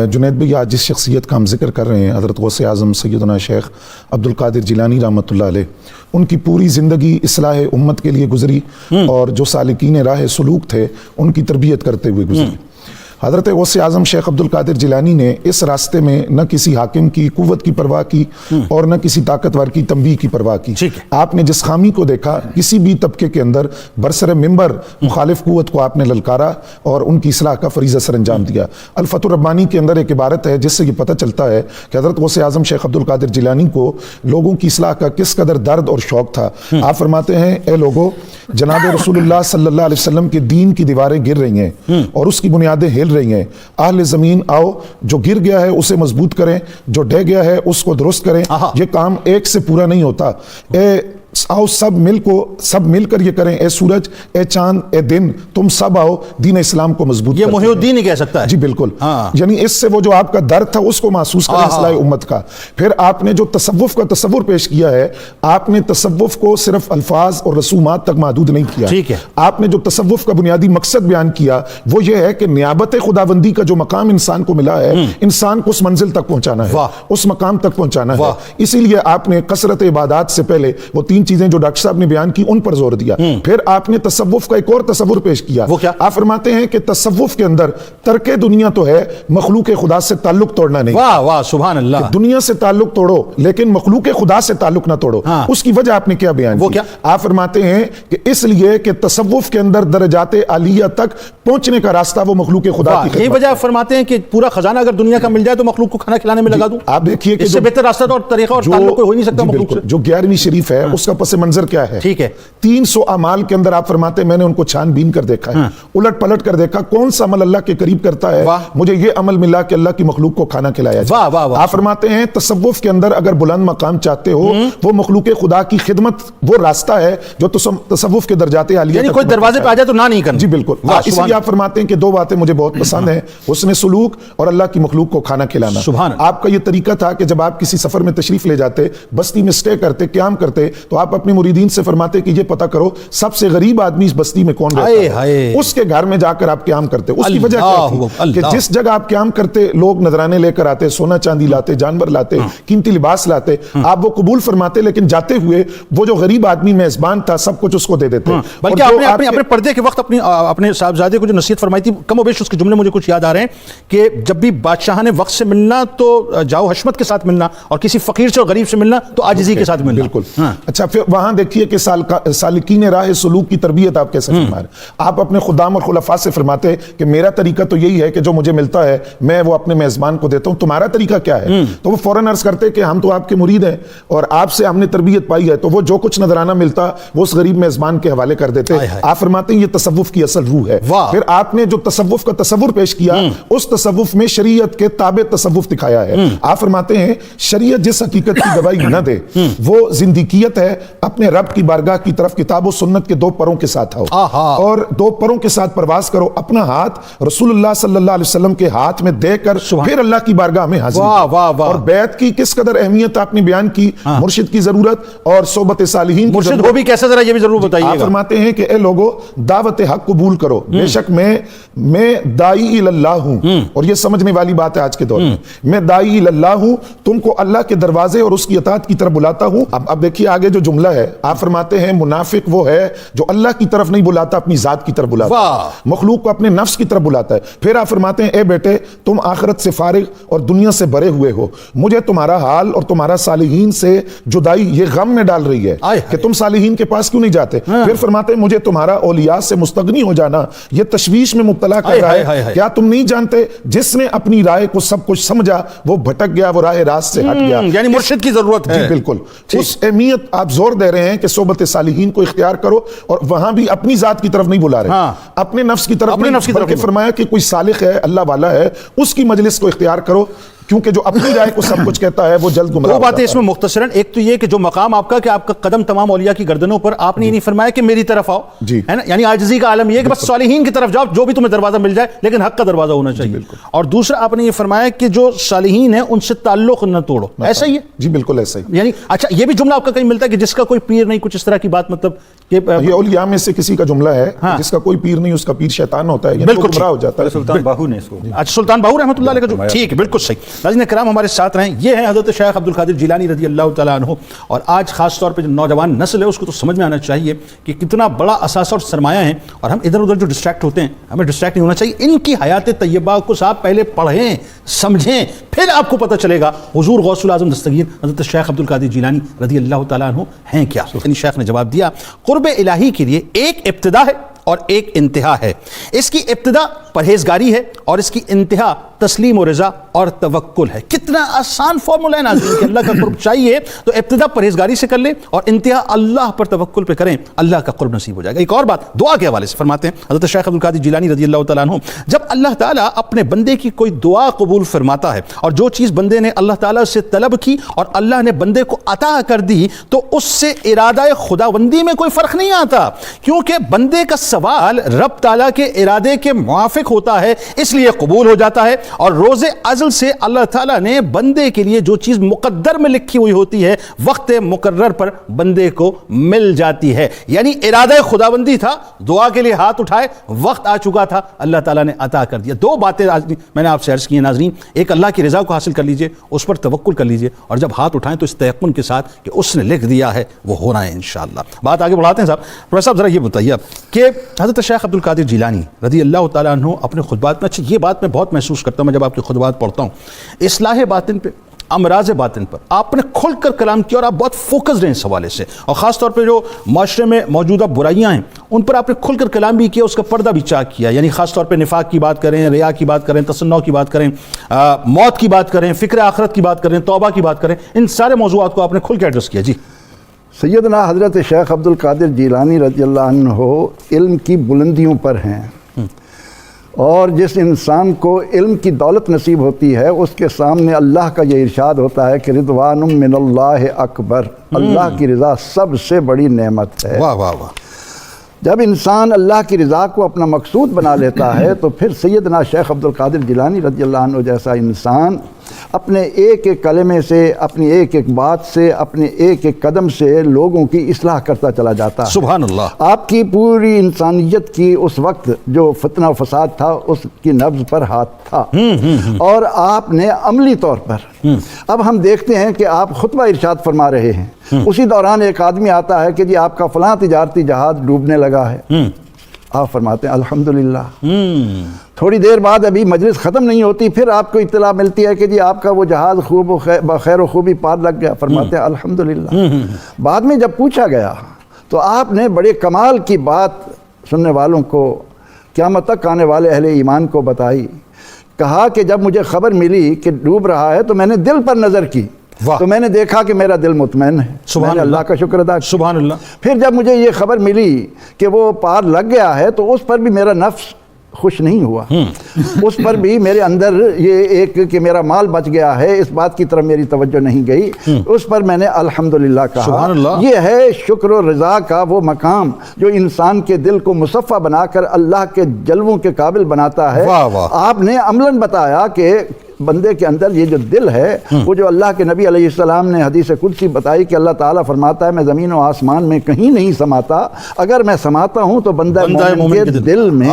S4: جنید بھئی، آج جس شخصیت کا ہم ذکر کر رہے ہیں، حضرت غوث اعظم سیدنا شیخ عبد القادر جیلانی رحمۃ اللہ علیہ، ان کی پوری زندگی اصلاح امت کے لیے گزری اور جو سالکین راہ سلوک تھے ان کی تربیت کرتے ہوئے گزری۔ حضرت غوث اعظم شیخ عبد القادر جیلانی نے اس راستے میں نہ کسی حاکم کی قوت کی پرواہ کی اور نہ کسی طاقتور کی تنبیہ کی پرواہ کی۔ آپ نے جس خامی کو دیکھا کسی بھی طبقے کے اندر برسر منبر مخالف قوت کو آپ نے للکارا اور ان کی اصلاح کا فریضہ سر انجام دیا۔ الفتح الربانی کے اندر ایک عبارت ہے جس سے یہ پتہ چلتا ہے کہ حضرت غوث اعظم شیخ عبد القادر جیلانی کو لوگوں کی اصلاح کا کس قدر درد اور شوق تھا۔ آپ فرماتے ہیں، اے لوگو، جناب رسول اللہ صلی اللہ علیہ وسلم کے دین کی دیواریں گر رہی ہیں اور اس کی بنیادیں ہل رہی ہیں، اہل زمین آؤ، جو گر گیا ہے اسے مضبوط کریں، جو ڈہ گیا ہے اس کو درست کریں، یہ کام ایک سے پورا نہیں ہوتا، آؤ سب مل کر یہ کریں، اے سورج، اے چاند، اے دن، تم سب آؤ دین اسلام کو مضبوط
S1: یہ
S4: کرتے
S1: محی الدین ہی کہہ سکتا ہے،
S4: جی بالکل، یعنی اس سے وہ جو آپ کا درد تھا اس کو محسوس کریں اصلاح امت کا۔ پھر آپ نے جو تصوف کا تصور پیش کیا ہے، آپ نے تصوف کو صرف الفاظ اور رسومات تک محدود نہیں کیا،
S1: ٹھیک ہے،
S4: آپ نے جو تصوف کا بنیادی مقصد بیان کیا وہ یہ ہے کہ نیابت خداوندی کا جو مقام انسان کو ملا ہے، انسان کو اس منزل تک پہنچانا ہے، اس مقام تک پہنچانا ہے۔ اسی لیے آپ نے کثرت عبادات سے پہلے وہ تین چیزیں جو ڈاکٹر صاحب نے بیان کی ان پر زور دیا۔ پھر آپ نے تصوف کا ایک اور تصور پیش کیا،
S1: وہ کیا؟
S4: آپ فرماتے ہیں کہ تصوف کے اندر ترک دنیا تو ہے، مخلوق خدا سے تعلق توڑنا نہیں۔
S1: واہ واہ، سبحان اللہ،
S4: دنیا سے تعلق توڑو لیکن مخلوق خدا سے تعلق نہ توڑو۔ اس کی وجہ آپ نے کیا بیان کی؟ آپ فرماتے ہیں کہ اس لیے کہ تصوف کے اندر درجات عالیہ تک پہنچنے کا راستہ وہ مخلوق خدا کی خدمت۔
S1: یہی وجہ فرماتے ہیں کہ پورا خزانہ اگر دنیا کا مل جائے تو مخلوق کو کھانا کھلانے میں لگا دوں۔
S4: آپ دیکھیے کہ
S1: اس سے بہتر راستہ اور طریقہ اور تعلق کوئی ہو نہیں سکتا مخلوق سے۔
S4: جو 11ویں شریف ہے اس کا پس منظر کیا ہے؟
S1: ٹھیک ہے،
S4: 300 اعمال کے اندر آپ فرماتے ہیں میں نے ان کو چھان بین کر دیکھا ہے، الٹ پلٹ کر دیکھا، کون سا عمل اللہ کے قریب کرتا ہے، مجھے یہ عمل ملا کہ اللہ کی مخلوق کو کھانا کھلایا جائے۔ آپ فرماتے ہیں تصوف کے اندر اگر بلند مقام چاہتے ہو وہ مخلوق خدا کی خدمت وہ راستہ ہے جو تصوف کے درجات عالیہ،
S1: یعنی کوئی دروازے پہ آ جائے تو نہ نہیں کرنا۔
S4: جی بالکل، اس لیے آپ فرماتے ہیں کہ دو باتیں مجھے بہت پسند ہیں، حسن سلوک اور اللہ کی مخلوق کو کھانا کھلانا۔ آپ کا یہ طریقہ تھا کہ جب آپ کسی سفر میں تشریف لے جاتے، بستی میں سٹے کرتے، قیام کرتے، تو آپ اپنے مریدین سے فرماتے کہ یہ پتہ کرو سب سے غریب آدمی اس بستی میں کون رہتا ہے، اس کے گھر میں جا کر آپ قیام کرتے. اس کی وجہ کیا تھی کہ جس جگہ آپ قیام کرتے لوگ نذرانے لے کر آتے، سونا چاندی لاتے، جانور لاتے، قیمتی لباس لاتے، آپ وہ قبول فرماتے، لیکن جاتے ہوئے وہ جو غریب آدمی میزبان تھا سب کچھ اس کو دے دیتے.
S1: بلکہ اپنے پردے کے وقت اپنے صاحبزادے کو جو نصیحت فرمائی تھی، کم و بیش اس کے جملے مجھے کچھ یاد آ رہے ہیں کہ جب بھی بادشاہ نے وقت سے ملنا تو جاؤ حشمت کے ساتھ ملنا، اور کسی فقیر سے اور غریب سے ملنا تو عاجزی کے ساتھ ملنا.
S4: بالکل. اچھا پھر وہاں دیکھیے کہ سالکین راہ سلوک کی تربیت آپ کیسے فرما رہے ہیں. آپ اپنے خدام اور خلفاء سے فرماتے کہ میرا طریقہ تو یہی ہے کہ جو مجھے ملتا ہے میں وہ اپنے میزبان کو دیتا ہوں، تمہارا طریقہ کیا ہے؟ تو وہ فوراً عرض کرتے کہ ہم تو آپ کے مرید ہیں اور آپ سے ہم نے تربیت پائی ہے، تو وہ جو کچھ نذرانہ ملتا وہ اس غریب میزبان کے حوالے کر دیتے. آپ فرماتے ہیں یہ تصوف کی اصل روح ہے. پھر آپ نے جو تصوف کا تصور پیش کیا اس تصوف میں شریعت کے تابع تصوف دکھایا ہے. آپ فرماتے ہیں شریعت جس حقیقت کی گواہی نہ دے وہ زندگیت ہے، اپنے رب کی بارگاہ کی طرف کتاب و سنت کے دو پروں کے ساتھ آؤ اور دو پروں کے ساتھ پرواز کرو، اپنا ہاتھ رسول اللہ صلی اللہ علیہ وسلم کے ہاتھ میں دے کر پھر اللہ کی بارگاہ میں حاضر. اور بیعت کی کس قدر اہمیت آپ نے بیان کی، مرشد کی ضرورت اور صحبت صالحین کی
S1: مرشد وہ بھی کیسے ذرا یہ بھی ضرور بتائیے.
S4: آپ فرماتے ہیں کہ اے لوگو دعوت حق قبول کرو، بے شک میں داعی اللہ ہوں، اور یہ سمجھنے والی بات ہے آج کے دور میں داعی اللہ ہوں، تم کو اللہ کے دروازے اور اس کی اطاعت کی طرف بلاتا ہوں. اب دیکھیے آگے جو جملہ ہے، آپ فرماتے ہیں منافق وہ ہے جو اللہ کی طرف نہیں بلاتا، اپنی ذات کی طرف بلاتا ہے، مخلوق کو اپنے نفس کی طرف بلاتا ہے. پھر آپ فرماتے ہیں اے بیٹے تم آخرت سے فارغ اور دنیا سے بھرے ہوئے ہو، مجھے تمہارا حال اور تمہارا صالحین سے جدائی یہ غم میں ڈال رہی ہے کہ تم صالحین کے پاس کیوں نہیں جاتے. پھر فرماتے ہیں مجھے تمہارا اولیاء سے مستغنی ہو جانا یہ تشویش میں مبتلا کر رہا ہے. کیا تم نہیں جانتے جس نے اپنی رائے کو سب کچھ سمجھا وہ بھٹک گیا، وہ راہ راست سے ہٹ گیا.
S1: یعنی مرشد کی ضرورت ہے.
S4: جی بالکل. اس اہمیت آپ زور دے رہے ہیں کہ صحبت صالحین کو اختیار کرو، اور وہاں بھی اپنی ذات کی طرف نہیں بلا رہے، اپنے نفس کی طرف نہیں، بلکہ فرمایا کہ کوئی صالح ہے، اللہ والا ہے، اس کی مجلس کو اختیار کرو، کیونکہ جو اپنی رائے کو سب کچھ کہتا ہے وہ جلد گمراہ.
S1: دو باتیں اس میں مختصراً، ایک تو یہ کہ جو مقام آپ کا کہ آپ کا قدم تمام اولیاء کی گردنوں پر، آپ نے یہ نہیں فرمایا کہ میری طرف آؤ، ہے نا، یعنی عاجزی کا عالم یہ ہے کہ بس صالحین کی طرف جاؤ، جو بھی تمہیں دروازہ مل جائے لیکن حق کا دروازہ ہونا چاہیے. اور دوسرا آپ نے یہ فرمایا کہ جو صالحین ہیں ان سے تعلق نہ توڑو. ایسا ہی ہے؟
S4: جی بالکل ایسا ہی.
S1: یعنی اچھا یہ بھی جملہ آپ کا کہیں ملتا ہے کہ جس کا کوئی پیر نہیں، کچھ اس طرح کی بات، مطلب کہ
S4: یہ اولیاء میں سے کسی کا جملہ ہے جس کا کوئی پیر نہیں، اس کا پیر شیطان ہوتا ہے، بالکل گمراہ ہو جاتا ہے.
S3: سلطان باہو نے اس کو.
S1: اچھا سلطان باہو رحمۃ اللہ علیہ کا جو ٹھیک ہے، بالکل صحیح. ناظرین کرام ہمارے ساتھ رہیں، یہ ہیں حضرت شیخ عبد القادر جیلانی رضی اللہ تعالیٰ عنہ. اور آج خاص طور پہ جو نوجوان نسل ہے اس کو تو سمجھ میں آنا چاہیے کہ کتنا بڑا اثاثہ اور سرمایہ ہیں، اور ہم ادھر ادھر جو ڈسٹریکٹ ہوتے ہیں ہمیں ڈسٹریکٹ نہیں ہونا چاہیے. ان کی حیات طیبہ کو صاحب پہلے پڑھیں سمجھیں، پھر آپ کو پتہ چلے گا حضور غوث العظم دستگیر حضرت شیخ عبد القادر جیلانی رضی اللہ تعالیٰ عنہ ہیں کیا. یعنی شیخ نے جواب دیا قرب الہی کے لیے ایک ابتدا ہے اور ایک انتہا ہے. اس کی ابتدا پرہیزگاری ہے اور اس کی انتہا تسلیم و رضا اور توکل ہے. کتنا آسان فارمولا ہے ناظرین کہ اللہ کا قرب چاہیے تو ابتدا پرہیزگاری سے کر لیں اور انتہا اللہ پر توکل پہ کریں، اللہ کا قرب نصیب ہو جائے گا. ایک اور بات دعا کے حوالے سے فرماتے ہیں حضرت شیخ عبد القادر جیلانی رضی اللہ تعالیٰ عنہ، جب اللہ تعالیٰ اپنے بندے کی کوئی دعا قبول فرماتا ہے اور جو چیز بندے نے اللہ تعالیٰ سے طلب کی اور اللہ نے بندے کو عطا کر دی تو اس سے ارادہ خداوندی میں کوئی فرق نہیں آتا، کیونکہ بندے کا سوال رب تعالیٰ کے ارادے کے موافق ہوتا ہے اس لیے قبول ہو جاتا ہے. اور روز ازل سے اللہ تعالیٰ نے بندے کے لیے جو چیز مقدر میں لکھی ہوئی ہوتی ہے وقت مقرر پر بندے کو مل جاتی ہے. یعنی ارادہ خداوندی تھا، دعا کے لیے ہاتھ اٹھائے، وقت آ چکا تھا، اللہ تعالیٰ نے عطا کر دیا. دو باتیں میں نے آپ سے عرض کی ہیں ناظرین، ایک اللہ کی رضا کو حاصل کر لیجئے، اس پر توکل کر لیجئے، اور جب ہاتھ اٹھائیں تو اس تیقن کے ساتھ کہ اس نے لکھ دیا ہے وہ ہونا ہے انشاءاللہ. بات آگے بڑھاتے ہیں صاحب. پروفیسر صاحب ذرا یہ بتائیے کہ حضرت شیخ عبد القادر جیلانی رضی اللہ تعالیٰ عنہ اپنے خطبات میں، اچھا یہ بات میں بہت محسوس کرتا ہوں میں جب آپ کے خطبات پڑھتا ہوں، اصلاح باطن پہ، امراض باطن پر آپ نے کھل کر کلام کیا اور آپ بہت فوکسڈ ہیں اس حوالے سے، اور خاص طور پہ جو معاشرے میں موجودہ برائیاں ہیں ان پر آپ نے کھل کر کلام بھی کیا، اس کا پردہ بھی چاک کیا. یعنی خاص طور پہ نفاق کی بات کریں، ریا کی بات کریں، تصنع کی بات کریں، موت کی بات کریں، فکر آخرت کی بات کریں، توبہ کی بات کریں، ان سارے موضوعات کو آپ نے کھل کے ایڈریس کیا. جی
S2: سیدنا حضرت شیخ عبد القادر جیلانی رضی اللہ عنہ علم کی بلندیوں پر ہیں، اور جس انسان کو علم کی دولت نصیب ہوتی ہے اس کے سامنے اللہ کا یہ ارشاد ہوتا ہے کہ رضوان من اللہ اکبر، اللہ کی رضا سب سے بڑی نعمت ہے.
S1: واہ واہ واہ.
S2: جب انسان اللہ کی رضا کو اپنا مقصود بنا لیتا ہے تو پھر سیدنا شیخ عبد القادر جیلانی رضی اللہ عنہ جیسا انسان اپنے ایک ایک کلمے سے، اپنی ایک ایک بات سے، اپنے ایک ایک قدم سے لوگوں کی اصلاح کرتا چلا جاتا ہے۔
S1: سبحان اللہ۔
S2: آپ کی پوری انسانیت کی اس وقت جو فتنہ و فساد تھا اس کی نبض پر ہاتھ تھا، اور آپ نے عملی طور پر، اب ہم دیکھتے ہیں کہ آپ خطبہ ارشاد فرما رہے ہیں، اسی دوران ایک آدمی آتا ہے کہ جی آپ کا فلاں تجارتی جہاز ڈوبنے لگا ہے، آپ فرماتے ہیں الحمدللہ۔ تھوڑی دیر بعد ابھی مجلس ختم نہیں ہوتی، پھر آپ کو اطلاع ملتی ہے کہ جی آپ کا وہ جہاز خوب و خیر و خوبی پار لگ گیا، فرماتے ہیں الحمدللہ۔ بعد میں جب پوچھا گیا تو آپ نے بڑے کمال کی بات سننے والوں کو، قیامت تک آنے والے اہل ایمان کو بتائی۔ کہا کہ جب مجھے خبر ملی کہ ڈوب رہا ہے تو میں نے دل پر نظر کی، تو میں نے دیکھا کہ میرا دل مطمئن ہے، میں نے اللہ کا شکر ادا کیا۔
S1: سبحان اللہ۔
S2: پھر جب مجھے یہ خبر ملی کہ وہ پار لگ گیا ہے تو اس پر بھی میرا نفس خوش نہیں ہوا، اس پر بھی میرے اندر یہ ایک کہ میرا مال بچ گیا ہے، اس بات کی طرف میری توجہ نہیں گئی، اس پر میں نے الحمدللہ کہا۔
S1: سبحان اللہ۔
S2: یہ ہے شکر و رضا کا وہ مقام جو انسان کے دل کو مصفہ بنا کر اللہ کے جلووں کے قابل بناتا ہے۔
S1: واہ واہ۔
S2: آپ نے عملاً بتایا کہ بندے کے اندر یہ جو دل ہے، وہ جو اللہ کے نبی علیہ السلام نے حدیث قدسی بتائی کہ اللہ تعالیٰ فرماتا ہے میں زمین و آسمان میں کہیں نہیں سماتا، اگر میں سماتا ہوں تو بندہ مومن کے دل میں۔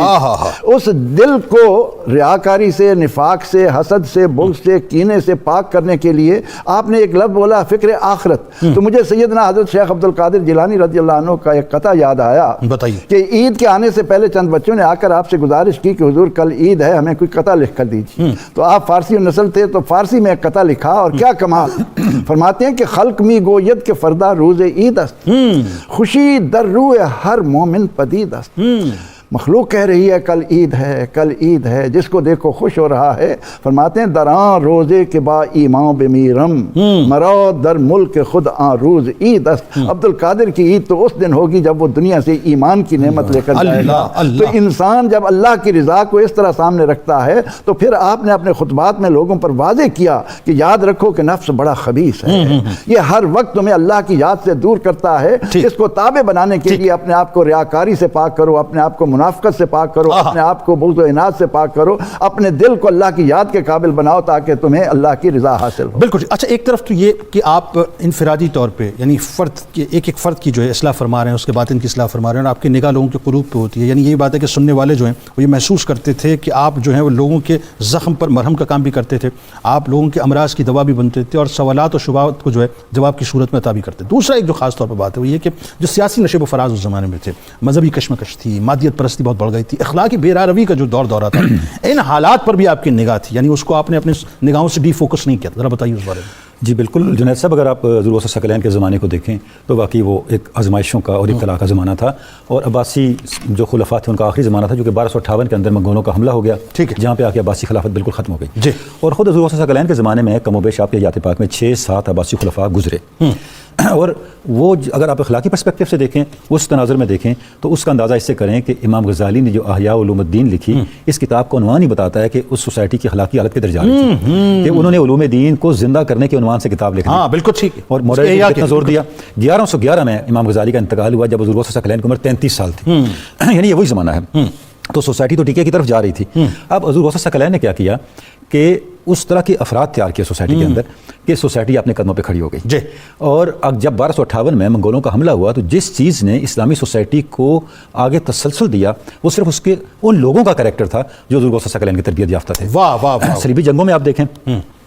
S2: اس دل کو ریاکاری سے، نفاق سے، حسد سے، بغض سے، کینے سے پاک کرنے کے لیے آپ نے ایک لفظ بولا فکر آخرت، تو مجھے سیدنا حضرت شیخ عبد القادر جیلانی رضی اللہ عنہ کا ایک قطع یاد آیا۔
S1: بتائیے
S2: کہ عید کے آنے سے پہلے چند بچوں نے آ کر آپ سے گزارش کی کہ حضور کل عید ہے، ہمیں کوئی قطع لکھ کر دیجیے، تو آپ فارسی نسل تھے تو فارسی میں ایک قطع لکھا، اور کیا کمال فرماتے ہیں کہ خلق می گوید کہ فردا روز عید است، خوشی در روح ہر مومن پدید است۔ مخلوق کہہ رہی ہے کل عید ہے، کل عید ہے، جس کو دیکھو خوش ہو رہا ہے۔ فرماتے ہیں دران روزے کے با ایمان بمیرم، مرا در ملک خود آن روز عید است۔ عبد القادر کی عید تو اس دن ہوگی جب وہ دنیا سے ایمان کی نعمت لے کر جائے گا۔ تو انسان جب اللہ کی رضا کو اس طرح سامنے رکھتا ہے تو پھر آپ نے اپنے خطبات میں لوگوں پر واضح کیا کہ یاد رکھو کہ نفس بڑا خبیث ہے، یہ ہر وقت تمہیں اللہ کی یاد سے دور کرتا ہے۔ اس کو تابع بنانے کے لیے اپنے آپ کو ریاکاری سے پاک کرو، اپنے آپ کو منافقت سے پاک کرو، اپنے آپ کو بغض و عناد سے پاک کرو، اپنے دل کو اللہ کی یاد کے قابل بناؤ تاکہ تمہیں اللہ کی رضا حاصل ہو۔
S1: بالکل۔ اچھا، ایک طرف تو یہ کہ آپ انفرادی طور پہ یعنی فرد کے ایک ایک فرد کی جو ہے اصلاح فرما رہے ہیں، اس کے باطن کی اصلاح فرما رہے ہیں، اور آپ کی نگاہ لوگوں کے قلوب پہ ہوتی ہے، یعنی یہی بات ہے کہ سننے والے جو ہیں وہ یہ محسوس کرتے تھے کہ آپ جو ہیں وہ لوگوں کے زخم پر مرہم کا کام بھی کرتے تھے، آپ لوگوں کے امراض کی دوا بھی بنتے تھے، اور سوالات اور شبہات کو جو ہے جواب کی صورت میں عطا بھی کرتے۔ دوسرا ایک جو خاص طور پر بات ہے وہ یہ کہ جو سیاسی نشیب و فراز اس زمانے میں تھے، مذہبی کشمکش تھی، مادیت پرستی بہت بڑھ گئی تھی، اخلاقی بے روی کا جو دورہ تھا، ان حالات پر بھی آپ کی نگاہ تھی، یعنی اس کو آپ نے اپنی نگاہوں سے ڈی فوکس نہیں کیا۔ ذرا بتائیے اس بارے میں۔
S3: جی بالکل جنید صاحب، اگر آپ حضور غوث ثقلین کے زمانے کو دیکھیں تو واقعی وہ ایک آزمائشوں کا اور ابتلا کا زمانہ تھا، اور عباسی جو خلفاء تھے ان کا آخری زمانہ تھا جو کہ 1258 کے اندر منگولوں کا حملہ ہو گیا،
S1: ٹھیک ہے،
S3: جہاں پہ آ کے عباسی خلافت بالکل ختم ہو گئی
S1: جی۔
S3: اور خود حضور غوث ثقلین کے زمانے میں کم و بیش آپ کے حیات پاک میں 6-7 عباسی خلفاء گزرے، اور وہ اگر آپ اخلاقی پرسپیکٹیو سے دیکھیں، اس تناظر میں دیکھیں تو اس کا اندازہ اس سے کریں کہ امام غزالی نے جو احیاء علوم الدین لکھی، اس کتاب کا عنوان ہی بتاتا ہے کہ اس سوسائٹی کی اخلاقی حالت کدھر جا رہی تھی، کہ انہوں نے علوم دین کو زندہ کرنے کے عنوان سے کتاب لکھی۔
S1: ہاں بالکل ٹھیک ہے،
S3: اور موریلٹی پر کتنا زور دیا۔ 1111 میں امام غزالی کا انتقال ہوا جب حضور غوث ثقلین کی عمر 33 سال تھی، یعنی یہ وہی زمانہ ہے، تو سوسائٹی تو ٹیکے کی طرف جا رہی تھی۔ اب حضور غوث ثقلین نے کیا کیا کہ اس طرح کے افراد تیار کیے سوسائٹی کے اندر کہ سوسائٹی اپنے قدموں پہ کھڑی ہو گئی
S1: جی۔
S3: اور جب 1258 میں منگولوں کا حملہ ہوا تو جس چیز نے اسلامی سوسائٹی کو آگے تسلسل دیا وہ صرف اس کے ان لوگوں کا کریکٹر تھا جو حضور غوث ثقلین کی تربیت یافتہ تھے۔
S1: واہ واہ واہ۔
S3: صلیبی جنگوں میں آپ دیکھیں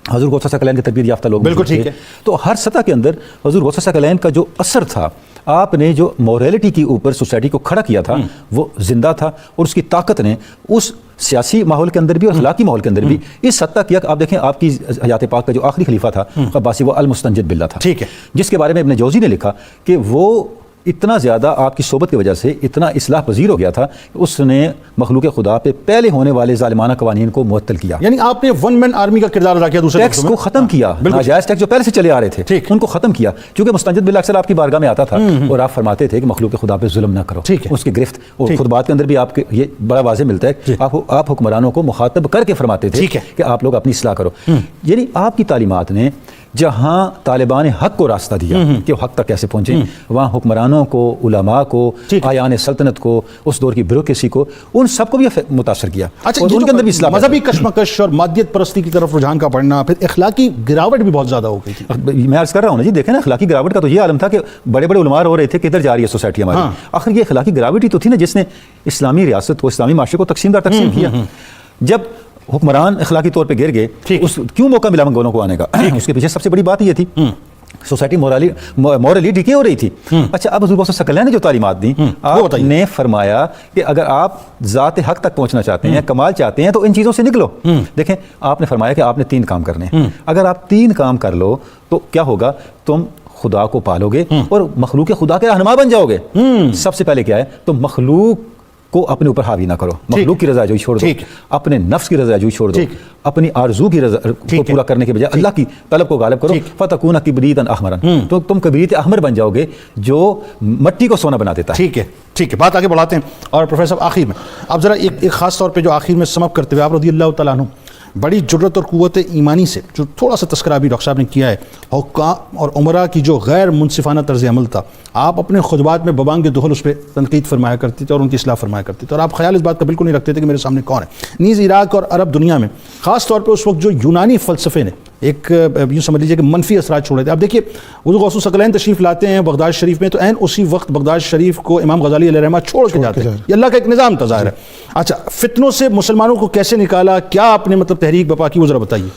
S3: حضور غوث ثقلین کی تربیت یافتہ لوگ
S1: بالکل ٹھیک ہے،
S3: تو ہر سطح کے اندر حضور غوث ثقلین کا جو اثر تھا، آپ نے جو موریلٹی کے اوپر سوسائٹی کو کھڑا کیا تھا وہ زندہ تھا، اور اس کی طاقت نے اس سیاسی ماحول کے اندر بھی اور اخلاقی ماحول کے اندر بھی اس حد تک کیا کہ آپ دیکھیں آپ کی حیات پاک کا جو آخری خلیفہ تھا عباسی، وہ المستنجد باللہ تھا،
S1: ٹھیک ہے،
S3: جس کے بارے میں ابن جوزی نے لکھا کہ وہ اتنا زیادہ آپ کی صحبت کی وجہ سے اتنا اصلاح پذیر ہو گیا تھا کہ اس نے مخلوق خدا پہ پہلے ہونے والے ظالمانہ قوانین کو معطل کیا،
S1: یعنی آپ نے ون مین آرمی کا کردار ادا کیا، دوسرے
S3: ٹیکس کو ختم کیا، ناجائز ٹیکس جو پہلے سے چلے آ رہے تھے ان کو ختم کیا، کیونکہ مستنجد باللہ اکثر آپ کی بارگاہ میں آتا تھا اور آپ فرماتے تھے کہ مخلوق خدا پہ ظلم نہ کرو، اس کی گرفت، اور خطبات کے اندر بھی آپ کے یہ بڑا واضح ملتا ہے، آپ حکمرانوں کو مخاطب کر کے فرماتے تھے کہ آپ لوگ اپنی اصلاح کرو، یعنی آپ کی تعلیمات نے جہاں طالبان حق کو راستہ دیا کہ وہ حق تک کیسے پہنچے، وہاں حکمرانوں کو، علماء کو، آیان سلطنت کو، اس دور کی بیوروکریسی کو، ان سب کو بھی متاثر کیا،
S1: اچھا
S3: اور ان کے اندر بھی اصلاح
S1: مذہبی کشمکش اور مادیت پرستی کی طرف رجحان کا بڑھنا، پھر اخلاقی گراوٹ بھی بہت زیادہ ہو گئی تھی۔
S3: میں عرض کر رہا ہوں نا جی، دیکھیں نا اخلاقی گراوٹ کا تو یہ عالم تھا کہ بڑے بڑے علماء ہو رہے تھے کہ ادھر جا رہی ہے سوسائٹی ہماری، آخر یہ اخلاقی گراوٹ ہی تو تھی نا جس نے اسلامی ریاست کو، اسلامی معاشرے کو تقسیم کیا۔ جب حکمران اخلاقی طور پہ گر گئے، کیوں موقع ملا منگولوں کو آنے کا؟ اس کے پیچھے سب سے بڑی بات یہ تھی سوسائٹی مورلی ڈیکے ہو رہی تھی۔ اچھا، اب حضور صلی اللہ علیہ وسلم نے جو تعلیمات دی، آپ نے فرمایا کہ اگر آپ ذات حق تک پہنچنا چاہتے ہیں، کمال چاہتے ہیں، تو ان چیزوں سے نکلو۔ دیکھیں، آپ نے فرمایا کہ آپ نے 3 کام کرنے ہیں، اگر آپ 3 کام کر لو تو کیا ہوگا؟ تم خدا کو پالو گے اور مخلوق خدا کے رہنما بن جاؤ گے۔ سب سے پہلے کیا ہے؟ تو مخلوق کو اپنے اوپر حاوی نہ کرو، مخلوق کی رضا جوئی چھوڑ دو، اپنے نفس کی رضا جوئی چھوڑ دو، اپنی آرزو کی رضا کو پورا کرنے کے بجائے اللہ کی طلب کو غالب کرو، فتکون کبریتا احمرا، تو تم کبریت احمر بن جاؤ گے جو مٹی کو سونا بنا دیتا ہے۔
S1: ٹھیک ہے، بات آگے بڑھاتے ہیں۔ اور پروفیسر صاحب آخر میں اب ذرا ایک خاص طور پہ جو آخر میں سم اپ کرتے ہوئے آپ رضی اللہ تعالیٰ عنہ بڑی جرت اور قوت ایمانی سے، جو تھوڑا سا تذکرہ بھی ڈاکٹر صاحب نے کیا ہے، حکام اور عمرا کی جو غیر منصفانہ طرز عمل تھا، آپ اپنے خطبات میں ببانگ دہل اس پہ تنقید فرمایا کرتے تھے اور ان کی اصلاح فرمایا کرتے تھے، اور آپ خیال اس بات کا بالکل نہیں رکھتے تھے کہ میرے سامنے کون ہے۔ نیز عراق اور عرب دنیا میں خاص طور پہ اس وقت جو یونانی فلسفے نے ایک یوں سمجھ لیجیے کہ منفی اثرات چھوڑے تھے۔ اب دیکھیے حضور غوث الثقلین تشریف لاتے ہیں بغداد شریف میں، تو عین اسی وقت بغداد شریف کو امام غزالی علیہ الرحمہ چھوڑ کے جاتے ہیں۔ یہ اللہ کا ایک نظام تھا ظاہر ہے۔ اچھا، فتنوں سے مسلمانوں کو کیسے نکالا، کیا آپ نے تحریک بپا کی، وہ ذرا بتائیے۔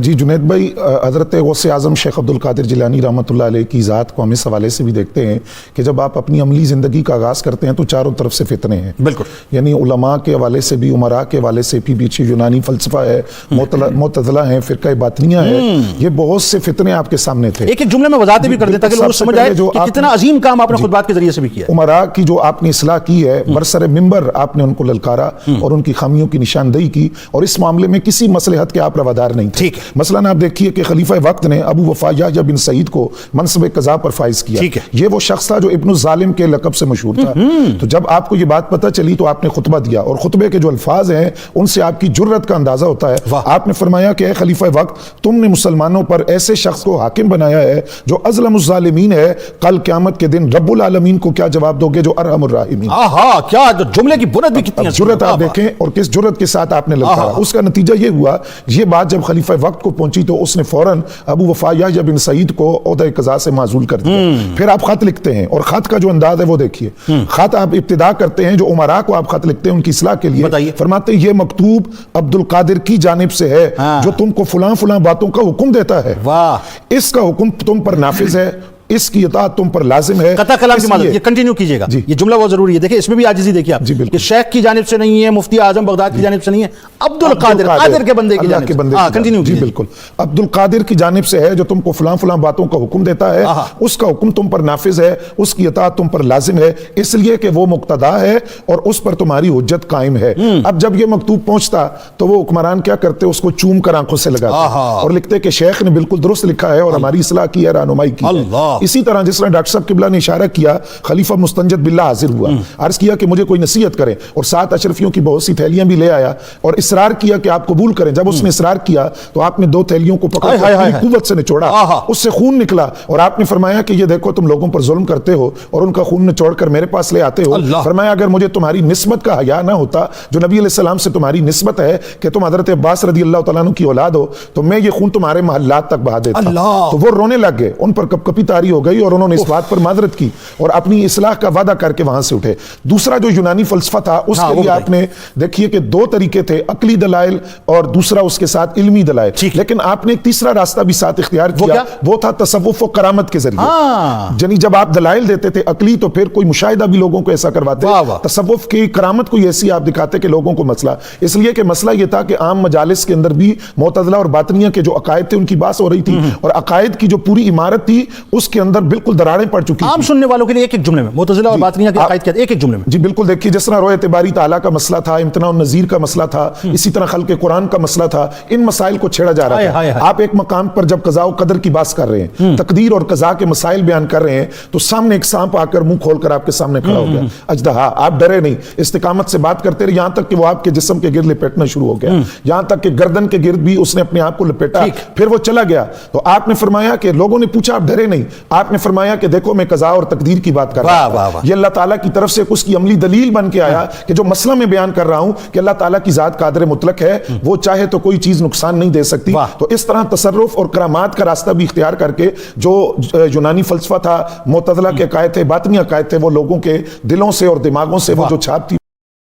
S4: جی جنید بھائی، حضرت غوث اعظم شیخ عبد القادر جیلانی رحمۃ اللہ علیہ کی ذات کو ہم اس حوالے سے بھی دیکھتے ہیں کہ جب آپ اپنی عملی زندگی کا آغاز کرتے ہیں تو چاروں طرف سے فتنے ہیں، بالکل، یعنی علماء کے حوالے سے بھی، عمراء کے حوالے سے بھی، پیچھے یونانی فلسفہ ہے، معتزلہ ہیں، فرقہ باطنیہ ہے، یہ بہت سے فتنے آپ کے سامنے تھے۔
S1: ایک جملے میں وضاحت بھی کر دیتا کہ لوگ سمجھ آئے کہ کتنا عظیم کام آپ نے خطبات کے ذریعے سے بھی کیا۔
S4: عمراء کی جو آپ نے اصلاح کی ہے، برسر ممبر آپ نے ان کو للکارا اور ان کی خامیوں کی نشاندہی کی، اور اس معاملے میں کسی مصلحت کے آپ روادار نہیں تھے۔ مثلاً آپ دیکھیے کہ خلیفہ وقت نے ابو وفا یحییٰ بن سعید کو منصب قضا پر فائز کیا، یہ وہ شخص تھا جو ابن الظالم کے لقب سے مشہور تھا۔ تو جب آپ کو یہ بات پتہ چلی تو آپ نے خطبہ دیا، اور خطبے کے جو الفاظ ہیں ان سے آپ کی جرت کا اندازہ ہوتا ہے۔ آپ نے فرمایا کہ اے خلیفہ وقت، تم نے مسلمانوں پر ایسے شخص کو حاکم بنایا ہے جو اظلم الظالمین ہے، کل قیامت کے دن رب العالمین کو کیا جواب دو گے جو ارحم الراحمین۔
S1: کیا جملے کی بنیاد بھی کتنی ہے،
S4: جرت آپ دیکھیں، اور کس جرت کے ساتھ آپ نے للکارا۔ اس کا نتیجہ یہ ہوا، یہ بات جب خلیفہ وقت کو پہنچی تو اس نے فوراً ابو وفا یحییٰ بن سعید کو عہدہ قضا سے معزول کر دیا۔ پھر آپ خط لکھتے ہیں، اور خط کا جو انداز ہے وہ دیکھیے، خط آپ ابتدا کرتے ہیں، جو عمراء کو آپ خط لکھتے ہیں ان کی اصلاح کے لیے، فرماتے ہیں یہ مکتوب عبد القادر کی جانب سے ہے جو تم کو فلاں فلاں باتوں کا حکم دیتا ہے، اس کا حکم تم پر نافذ ہے، اس کی اطاعت تم پر لازم ہے۔
S1: قطع کلام کی مدد، یہ کنٹینیو کیجئے گا، یہ جملہ بہت ضروری ہے۔ دیکھیں اس میں بھی عاجزی دیکھیے آپ، کہ شیخ کی جانب سے نہیں ہے، مفتی اعظم بغداد کی جانب سے نہیں ہے، عبد القادر، قادر کے بندے کی جانب سے، کنٹینیو
S4: جی بالکل، عبد القادر کی جانب سے ہے جو تم کو فلاں فلاں باتوں کا حکم دیتا ہے، اس کا حکم تم پر نافذ ہے، اس کی اطاعت تم پر لازم ہے، اس لیے کہ وہ مقتدا ہے اور اس پر تمہاری حجت قائم ہے۔ اب جب یہ مکتوب پہنچتا تو وہ حکمران کیا کرتے، اس کو چوم کر آنکھوں سے لگاتے اور لکھتے کہ شیخ نے بالکل درست لکھا ہے اور ہماری اصلاح کی ہے، رہنمائی کی ہے۔ اسی طرح جس طرح ڈاکٹر صاحب قبلہ نے اشارہ کیا، خلیفہ مستنجد باللہ حاضر ہوا، عرض کیا کہ مجھے کوئی نصیحت کریں، اور 7 اشرفیوں کی بہت سی تھیلیاں بھی لے آیا اور اصرار کیا کہ آپ قبول کریں۔ جب اس نے اصرار کیا تو آپ نے 2 تھیلیوں کو پکڑ کر پوری قوت سے نچوڑا، اس سے خون نکلا، اور آپ نے فرمایا کہ یہ دیکھو تم لوگوں پر ظلم کرتے ہو اور ان کا خون نچوڑ کر میرے پاس لے آتے ہو۔ فرمایا اگر مجھے تمہاری نسبت کا حیا نہ ہوتا، جو نبی علیہ السلام سے تمہاری نسبت ہے کہ تم حضرت عباس رضی اللہ تعالیٰ عنہ کی اولاد ہو، تو میں یہ خون تمہارے محلات تک بہا دیتا۔ تو وہ رونے لگ گئے، ان پر کپ کپی طاری ہو گئی، اور انہوں نے اس بات پر معذرت کی اور اپنی اصلاح کا وعدہ کر کے وہاں سے اٹھے۔ دوسرا جو یونانی فلسفہ تھا، اس کے لیے آپ نے دیکھیے کہ 2 طریقے تھے، عقلی دلائل اور دوسرا اس کے ساتھ علمی دلائل، لیکن آپ نے ایک تیسرا راستہ بھی ساتھ اختیار کیا، وہ تھا تصوف و کرامت کے ذریعے۔ یعنی جب آپ دلائل دیتے تھے عقلی تو پھر کوئی مشاہدہ بھی لوگوں کو ایسا کرواتے، تصوف کی کرامت کو ایسی آپ دکھاتے کہ لوگوں کو مسئلہ، اس لیے کہ مسئلہ یہ تھا کہ عام مجالس کے اندر بھی معتزلہ اور باطنیہ کے جو عقائد تھے ان کی بات ہو رہی تھی، اور عقائد کی جو پوری عمارت تھی اس کے کے اندر بالکل دراڑیں پڑ چکی
S1: عام
S4: تھیں.
S1: سننے والوں کے لیے ایک ایک جملے میں معتزلہ اور باطنیہ کے عقائد کیا ایک ایک جملے میں.
S4: جی بالکل دیکھیے جس طرح رؤیت باری تعالیٰ کا مسئلہ تھا, امتناع النظیر کا مسئلہ تھا, اسی طرح خلق قرآن کا مسئلہ تھا, ان مسائل کو چھیڑا جا رہا تھا. آپ ایک مقام پر جب قضاء و قدر کی بات کر رہے ہیں, تقدیر اور قضاء کے مسائل بیان کر رہے ہیں, تو سامنے ایک سانپ آ کر منہ کھول کر آپ کے سامنے کھڑا ہو گیا. اجدہا, آپ ڈرے نہیں, استقامت سے بات کرتے رہے یہاں تک کہ وہ آپ کے جسم کے گرد لپیٹنا شروع ہو گیا, یہاں تک کہ گردن کے گرد بھی اس نے اپنے آپ کو لپیٹا, پھر وہ چلا گیا. تو آپ نے فرمایا کہ لوگوں نے پوچھا آپ ڈرے نہیں, آپ نے فرمایا کہ دیکھو میں قضاء اور تقدیر کی بات کر رہا ہوں, یہ اللہ تعالیٰ کی طرف سے اس کی عملی دلیل بن کے آیا کہ جو مسئلہ میں بیان کر رہا ہوں کہ اللہ تعالیٰ کی ذات قادر مطلق ہے, وہ چاہے تو کوئی چیز نقصان نہیں دے سکتی. تو اس طرح تصرف اور کرامات کا راستہ بھی اختیار کر کے جو یونانی فلسفہ تھا, معتزلہ کے عقائد تھے, باطنی عقائد تھے, وہ لوگوں کے دلوں سے اور دماغوں سے وہ جو چھاپ تھی